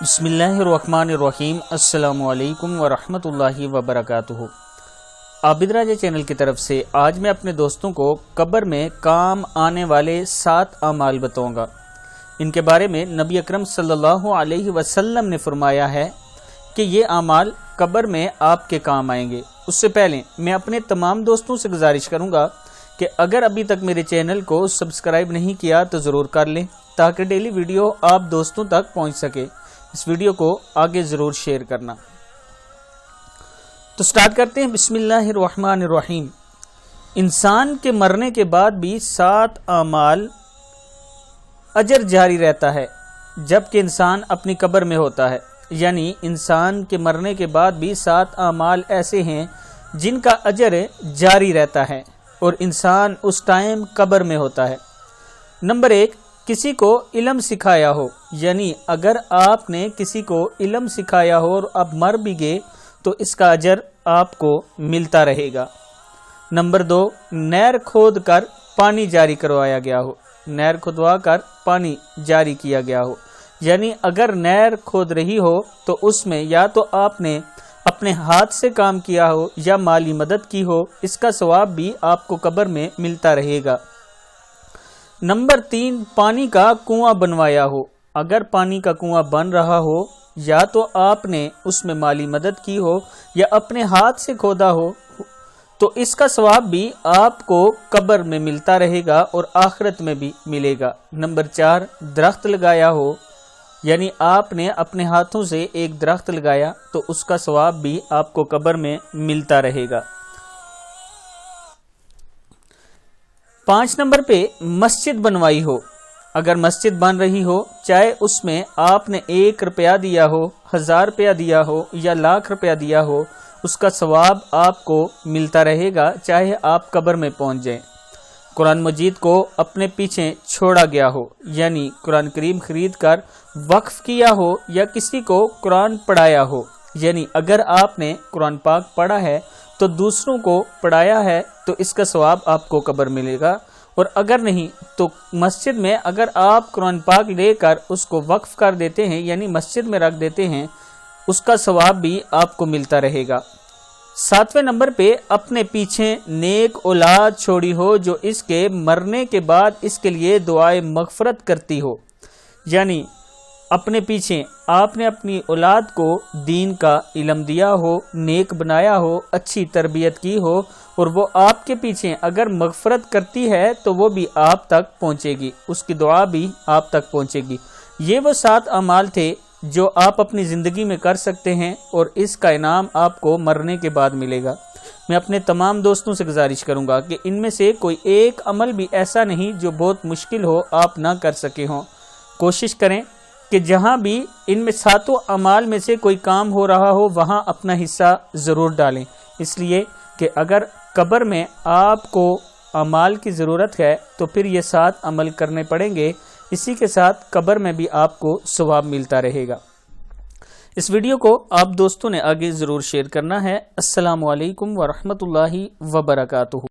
بسم اللہ الرحمن الرحیم۔ السلام علیکم ورحمۃ اللہ وبرکاتہ۔ عابد راجہ چینل کی طرف سے آج میں اپنے دوستوں کو قبر میں کام آنے والے 7 اعمال بتاؤں گا۔ ان کے بارے میں نبی اکرم صلی اللہ علیہ وسلم نے فرمایا ہے کہ یہ اعمال قبر میں آپ کے کام آئیں گے۔ اس سے پہلے میں اپنے تمام دوستوں سے گزارش کروں گا کہ اگر ابھی تک میرے چینل کو سبسکرائب نہیں کیا تو ضرور کر لیں تاکہ ڈیلی ویڈیو آپ دوستوں تک پہنچ سکے۔ اس ویڈیو کو آگے ضرور شیئر کرنا۔ تو سٹارٹ کرتے ہیں۔ بسم اللہ الرحمن الرحیم۔ انسان کے مرنے کے بعد بھی 7 اعمال اجر جاری رہتا ہے جبکہ انسان اپنی قبر میں ہوتا ہے، یعنی انسان کے مرنے کے بعد بھی 7 اعمال ایسے ہیں جن کا اجر جاری رہتا ہے اور انسان اس ٹائم قبر میں ہوتا ہے۔ نمبر 1، کسی کو علم سکھایا ہو، یعنی اگر آپ نے کسی کو علم سکھایا ہو اور آپ مر بھی گئے تو اس کا اجر آپ کو ملتا رہے گا۔ نمبر 2، نہر کھود کر پانی جاری کروایا گیا ہو، نہر کھدوا کر پانی جاری کیا گیا ہو، یعنی اگر نہر کھود رہی ہو تو اس میں یا تو آپ نے اپنے ہاتھ سے کام کیا ہو یا مالی مدد کی ہو، اس کا ثواب بھی آپ کو قبر میں ملتا رہے گا۔ نمبر 3، پانی کا کنواں بنوایا ہو، اگر پانی کا کنواں بن رہا ہو یا تو آپ نے اس میں مالی مدد کی ہو یا اپنے ہاتھ سے کھودا ہو تو اس کا ثواب بھی آپ کو قبر میں ملتا رہے گا اور آخرت میں بھی ملے گا۔ نمبر 4، درخت لگایا ہو، یعنی آپ نے اپنے ہاتھوں سے ایک درخت لگایا تو اس کا ثواب بھی آپ کو قبر میں ملتا رہے گا۔ 5 نمبر پہ مسجد بنوائی ہو، اگر مسجد بن رہی ہو چاہے اس میں آپ نے 1 روپیہ دیا ہو، 1000 روپیہ دیا ہو یا لاکھ روپیہ دیا ہو، اس کا ثواب آپ کو ملتا رہے گا چاہے آپ قبر میں پہنچ جائیں۔ قرآن مجید کو اپنے پیچھے چھوڑا گیا ہو، یعنی قرآن کریم خرید کر وقف کیا ہو یا کسی کو قرآن پڑھایا ہو، یعنی اگر آپ نے قرآن پاک پڑھا ہے تو دوسروں کو پڑھایا ہے تو اس کا ثواب آپ کو قبر ملے گا، اور اگر نہیں تو مسجد میں اگر آپ قرآن پاک لے کر اس کو وقف کر دیتے ہیں یعنی مسجد میں رکھ دیتے ہیں، اس کا ثواب بھی آپ کو ملتا رہے گا۔ 7ویں نمبر پہ اپنے پیچھے نیک اولاد چھوڑی ہو جو اس کے مرنے کے بعد اس کے لیے دعائے مغفرت کرتی ہو، یعنی اپنے پیچھے آپ نے اپنی اولاد کو دین کا علم دیا ہو، نیک بنایا ہو، اچھی تربیت کی ہو اور وہ آپ کے پیچھے اگر مغفرت کرتی ہے تو وہ بھی آپ تک پہنچے گی، اس کی دعا بھی آپ تک پہنچے گی۔ یہ وہ 7 اعمال تھے جو آپ اپنی زندگی میں کر سکتے ہیں اور اس کا انعام آپ کو مرنے کے بعد ملے گا۔ میں اپنے تمام دوستوں سے گزارش کروں گا کہ ان میں سے کوئی ایک عمل بھی ایسا نہیں جو بہت مشکل ہو آپ نہ کر سکے ہوں۔ کوشش کریں کہ جہاں بھی ان میں 7 اعمال میں سے کوئی کام ہو رہا ہو وہاں اپنا حصہ ضرور ڈالیں، اس لیے کہ اگر قبر میں آپ کو اعمال کی ضرورت ہے تو پھر یہ 7 عمل کرنے پڑیں گے، اسی کے ساتھ قبر میں بھی آپ کو ثواب ملتا رہے گا۔ اس ویڈیو کو آپ دوستوں نے آگے ضرور شیئر کرنا ہے۔ السلام علیکم ورحمۃ اللہ وبرکاتہ۔